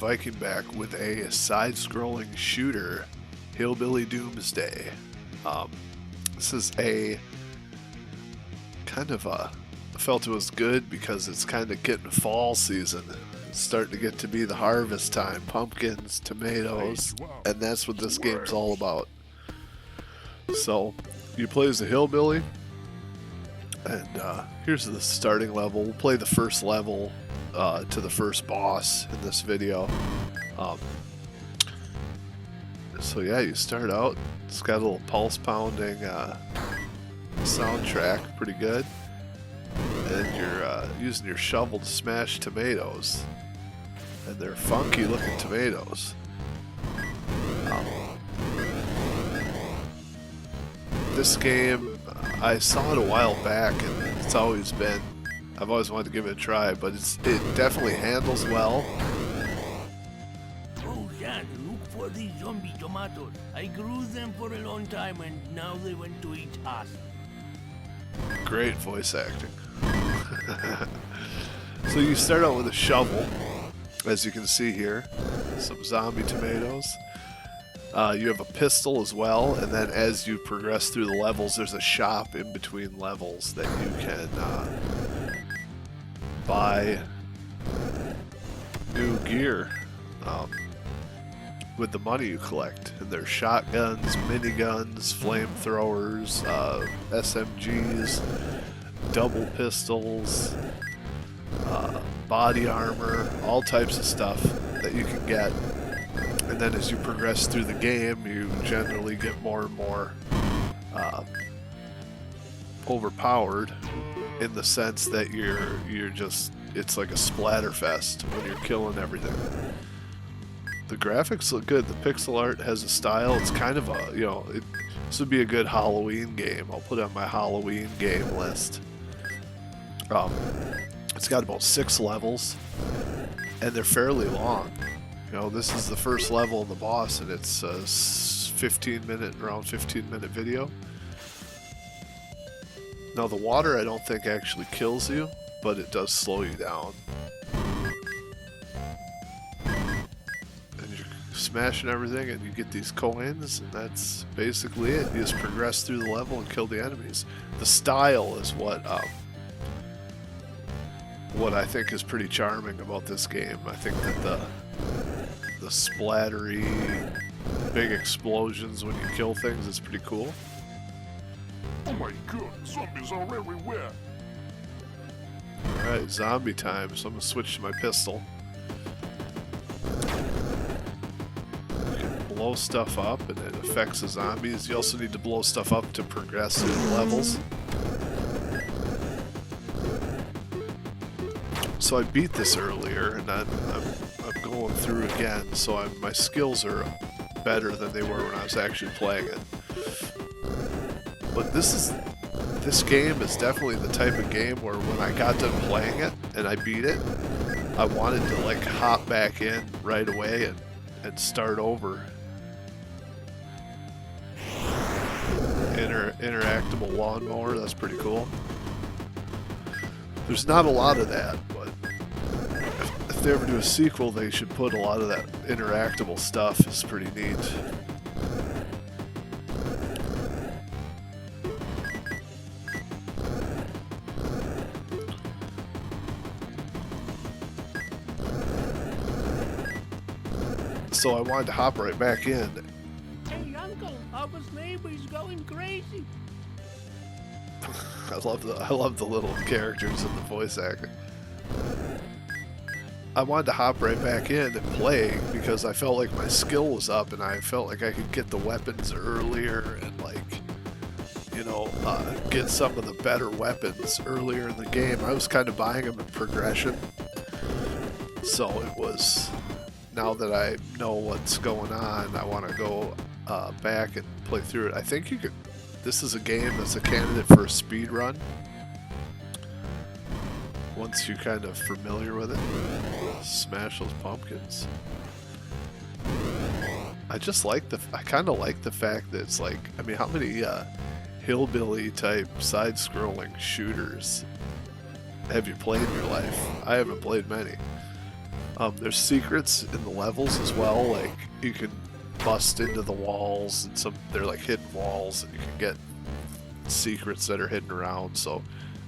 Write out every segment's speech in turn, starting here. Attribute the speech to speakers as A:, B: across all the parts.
A: Viking back with a side-scrolling shooter, Hillbilly Doomsday. This is a kind of I felt it was good because it's kind of getting fall season. It's starting to get to be the harvest time. Pumpkins, tomatoes, and that's what this game's all about. So, you play as a hillbilly, and here's the starting level. We'll play the first level to the first boss in this video. So yeah, you start out. It's got a little pulse pounding soundtrack, pretty good. And you're using your shovel to smash tomatoes, and they're funky looking tomatoes. This game, I saw it a while back, and it's always been, I've always wanted to give it a try, but it definitely handles well.
B: Oh, Jan, look for these zombie tomatoes. I grew them for a long time, and now they went to eat us.
A: Great voice acting. So you start out with a shovel, as you can see here. Some zombie tomatoes. You have a pistol as well, and then as you progress through the levels, there's a shop in between levels that you can buy new gear with the money you collect. And there's shotguns, miniguns, flamethrowers, SMGs, double pistols, body armor, all types of stuff that you can get. And then as you progress through the game, you generally get more and more overpowered, in the sense that you're just, it's like a Splatterfest when you're killing everything. The graphics look good. The pixel art has a style. It's kind of a, you know, this would be a good Halloween game. I'll put it on my Halloween game list. It's got about 6 levels, and they're fairly long. You know, this is the first level in the boss, and it's a around 15 minute video. Now the water I don't think actually kills you, but it does slow you down. And you're smashing everything, and you get these coins, and that's basically it. You just progress through the level and kill the enemies. The style is what I think is pretty charming about this game. I think that the splattery, big explosions when you kill things is pretty cool.
C: Oh my god, zombies are everywhere!
A: Alright, zombie time, so I'm gonna switch to my pistol. You can blow stuff up and it affects the zombies. You also need to blow stuff up to progress through the levels. So I beat this earlier, and I'm going through again, so my skills are better than they were when I was actually playing it. But this game is definitely the type of game where when I got done playing it and I beat it, I wanted to like hop back in right away and start over. Interactable lawnmower, that's pretty cool. There's not a lot of that, but if they ever do a sequel, they should put a lot of that interactable stuff. It's pretty neat. So I wanted to hop right back in.
B: Hey, Uncle, our neighbor is going crazy.
A: I love the little characters and the voice acting. I wanted to hop right back in and play because I felt like my skill was up and I felt like I could get the weapons earlier and like, you know, get some of the better weapons earlier in the game. I was kind of buying them in progression. So it was, now that I know what's going on, I want to go back and play through it. I think you could, this is a game that's a candidate for a speed run. Once you're kind of familiar with it, smash those pumpkins. I kind of like the fact that it's like, I mean, how many hillbilly type side-scrolling shooters have you played in your life? I haven't played many. There's secrets in the levels as well, like you can bust into the walls, and they're like hidden walls, and you can get secrets that are hidden around. So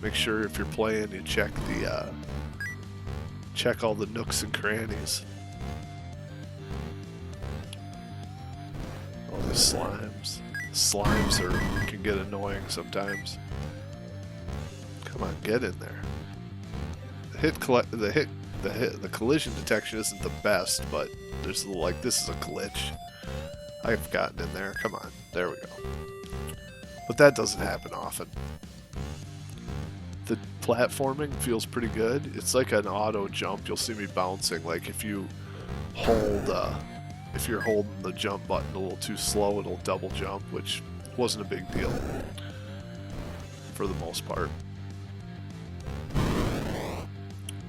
A: make sure if you're playing, you check all the nooks and crannies. All these slimes. Can get annoying sometimes. Come on, get in there. The collision detection isn't the best, but there's like, this is a glitch. I've gotten in there. Come on, there we go. But that doesn't happen often. The platforming feels pretty good. It's like an auto jump. You'll see me bouncing. Like if you're holding the jump button a little too slow, it'll double jump, which wasn't a big deal for the most part.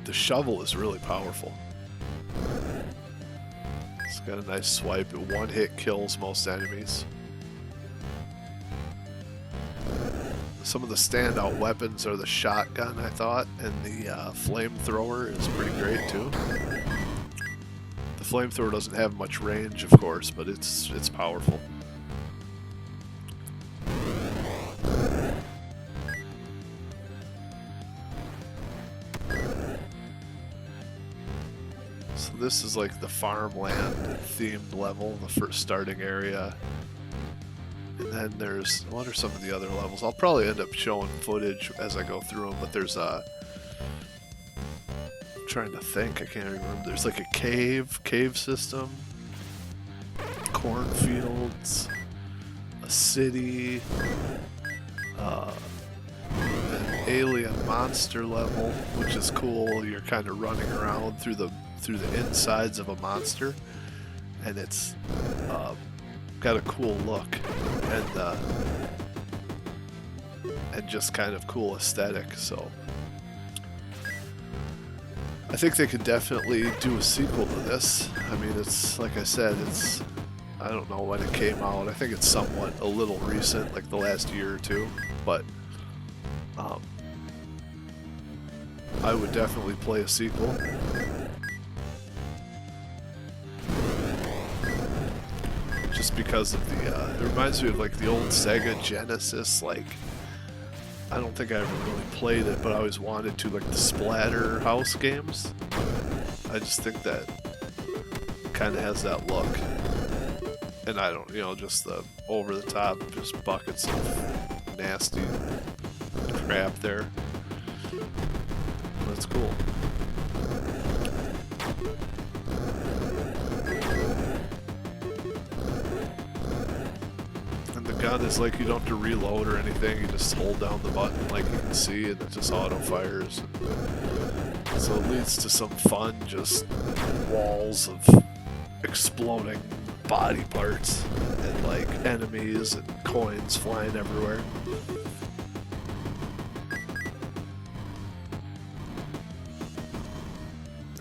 A: The shovel is really powerful. It's got a nice swipe. One hit kills most enemies. Some of the standout weapons are the shotgun, I thought, and the flamethrower is pretty great too. The flamethrower doesn't have much range, of course, but it's powerful. So this is like the farmland themed level, the first starting area. And then there's, what are some of the other levels? I'll probably end up showing footage as I go through them, but there's I'm trying to think, I can't remember. There's like a cave system, cornfields, a city, an alien monster level, which is cool. You're kind of running around through the insides of a monster, and it's got a cool look and just kind of cool aesthetic. So I think they could definitely do a sequel to this. I mean, it's like I said, I don't know when it came out. I think it's somewhat a little recent, like the last year or two, but I would definitely play a sequel. Just because of it reminds me of like the old Sega Genesis, like, I don't think I ever really played it, but I always wanted to, like the Splatterhouse games. I just think that kind of has that look. And I don't, just the over the top, just buckets of nasty crap there. That's cool. Gun is like you don't have to reload or anything, you just hold down the button like you can see and it just auto fires. So it leads to some fun, just walls of exploding body parts and like enemies and coins flying everywhere.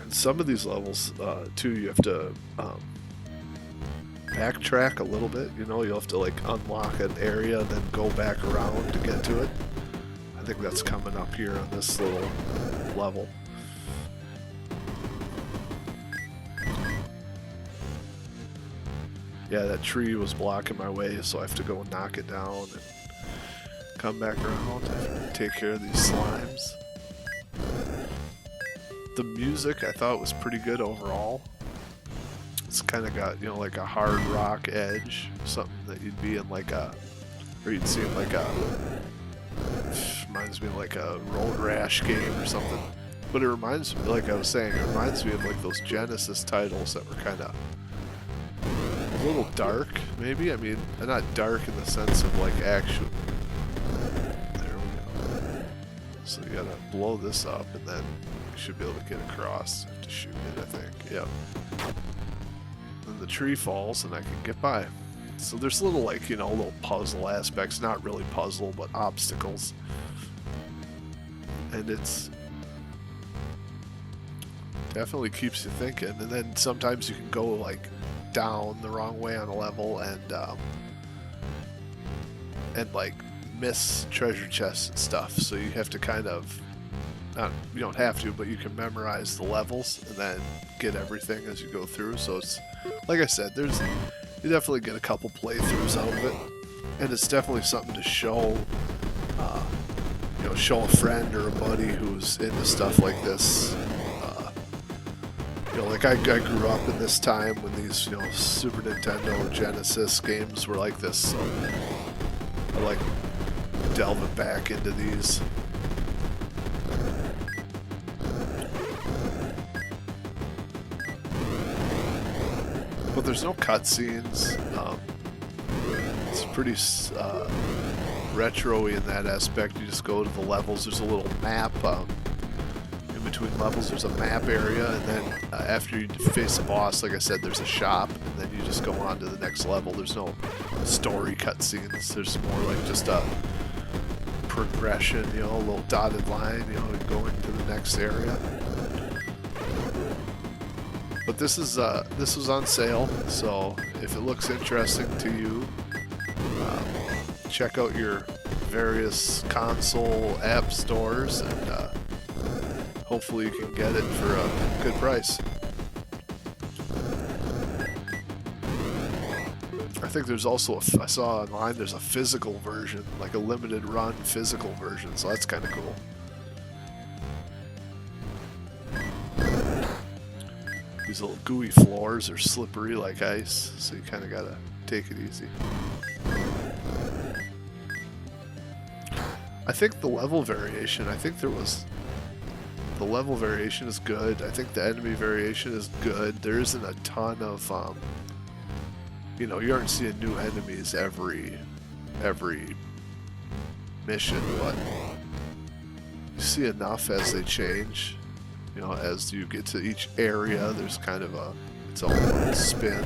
A: And some of these levels too, you have to backtrack a little bit, you'll have to like unlock an area and then go back around to get to it. I think that's coming up here on this little level. Yeah, that tree was blocking my way, so I have to go knock it down and come back around and take care of these slimes. The music I thought was pretty good overall. It's kind of got, like a hard rock edge, something that you'd be in like or you'd see in like reminds me of like a Road Rash game or something. But it reminds me, like I was saying, it reminds me of like those Genesis titles that were kind of a little dark, maybe? I mean, not dark in the sense of like actual. There we go. So you gotta blow this up and then you should be able to get across. You have to shoot it, I think. Yep. The tree falls and I can get by. So there's little like, little puzzle aspects, not really puzzle, but obstacles. And it's definitely keeps you thinking. And then sometimes you can go like down the wrong way on a level and like miss treasure chests and stuff. So you have to kind of you don't have to, but you can memorize the levels and then get everything as you go through. So it's, like I said, you definitely get a couple playthroughs out of it, and it's definitely something to show, show a friend or a buddy who's into stuff like this. Like I grew up in this time when these, Super Nintendo, Genesis games were like this, so I like delving back into these. But there's no cutscenes. It's pretty retro-y in that aspect. You just go to the levels. There's a little map. In between levels, there's a map area, and then after you face a boss, like I said, there's a shop, and then you just go on to the next level. There's no story cutscenes. There's more like just a progression, a little dotted line, going to the next area. But this was on sale, so if it looks interesting to you, check out your various console app stores, and hopefully you can get it for a good price. I think there's also I saw online there's a physical version, like a limited run physical version, so that's kind of cool. These little gooey floors are slippery like ice, so you kind of gotta take it easy. I think the level variation, the level variation is good. I think the enemy variation is good. There isn't a ton of, you aren't seeing new enemies every mission, but you see enough as they change. As you get to each area, there's kind of its own little spin.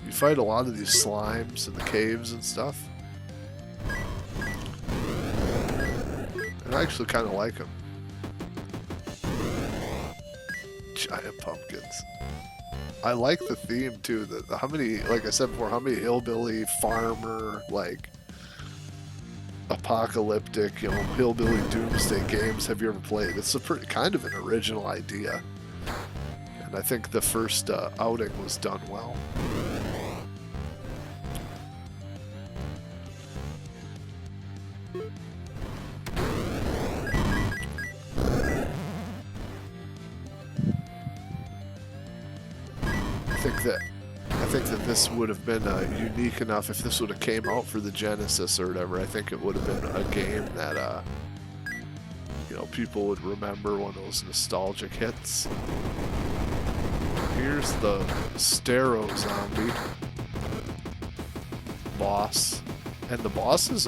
A: You fight a lot of these slimes in the caves and stuff. And I actually kind of like them. Giant pumpkins. I like the theme too. How many, like I said before, how many hillbilly, farmer, like apocalyptic, hillbilly doomsday games have you ever played? It's a pretty kind of an original idea, and I think the first outing was done well. I think that this would have been unique enough if this would have came out for the Genesis or whatever. I think it would have been a game that people would remember, one of those nostalgic hits. Here's the Stero zombie boss, and the bosses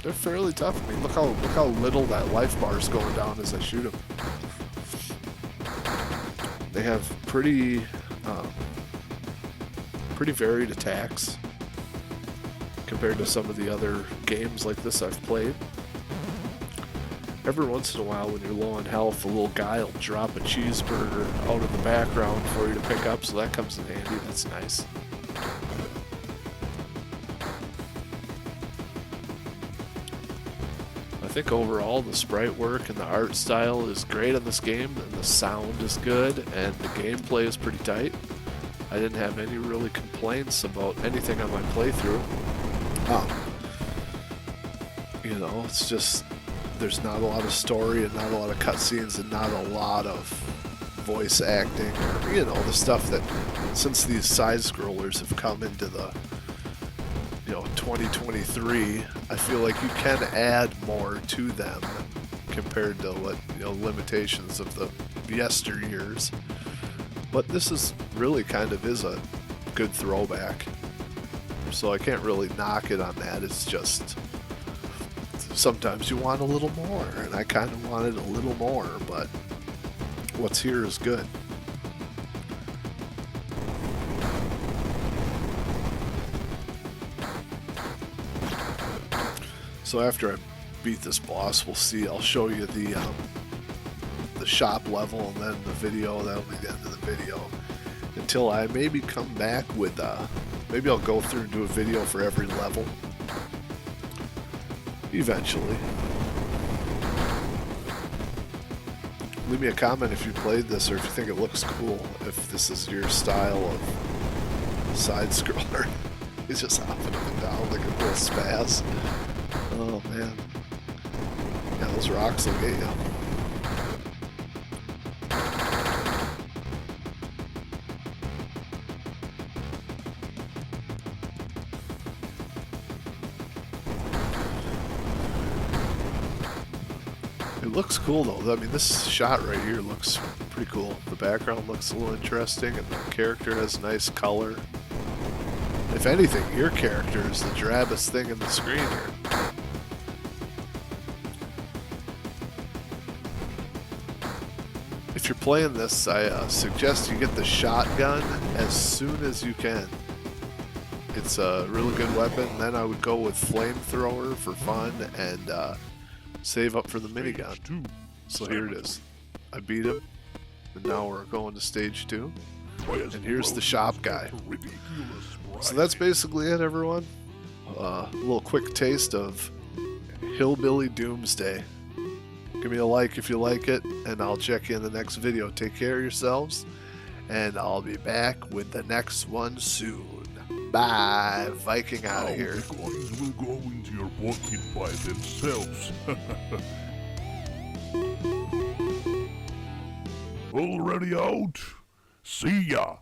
A: they're fairly tough. I mean, look how little that life bar is going down as I shoot them. They have pretty varied attacks compared to some of the other games like this I've played. Every once in a while, when you're low on health, a little guy will drop a cheeseburger out of the background for you to pick up, so that comes in handy. That's nice. I think overall the sprite work and the art style is great on this game, and the sound is good, and the gameplay is pretty tight. I didn't have any really complaints about anything on my playthrough. It's just there's not a lot of story and not a lot of cutscenes and not a lot of voice acting, or the stuff that, since these side scrollers have come into the 2023, I feel like you can add more to them compared to what limitations of the yesteryears. But this is really kind of is a good throwback, so I can't really knock it on that. It's just sometimes you want a little more, and I kind of wanted a little more, but what's here is good. So after I beat this boss, we'll see. I'll show you the shop level and then the video. That'll be the end of the video. Until I maybe come back with, maybe I'll go through and do a video for every level. Eventually. leave me a comment if you played this or if you think it looks cool, if this is your style of side scroller. He's just hopping up and down like a little spaz. Oh man. Yeah, those rocks will get you. It looks cool though. I mean, this shot right here looks pretty cool. The background looks a little interesting and the character has nice color. If anything, your character is the drabbest thing in the screen here. If you're playing this, I suggest you get the shotgun as soon as you can. It's a really good weapon. Then I would go with flamethrower for fun and save up for the minigun. So here it is. I beat him, and now we're going to stage 2. And here's the shop guy. So that's basically it, everyone. A little quick taste of Hillbilly Doomsday. Give me a like if you like it, and I'll check you in the next video. Take care of yourselves, and I'll be back with the next one soon. Bye. Viking out of here.
C: The coins will go into your pocket by themselves. Already out? See ya!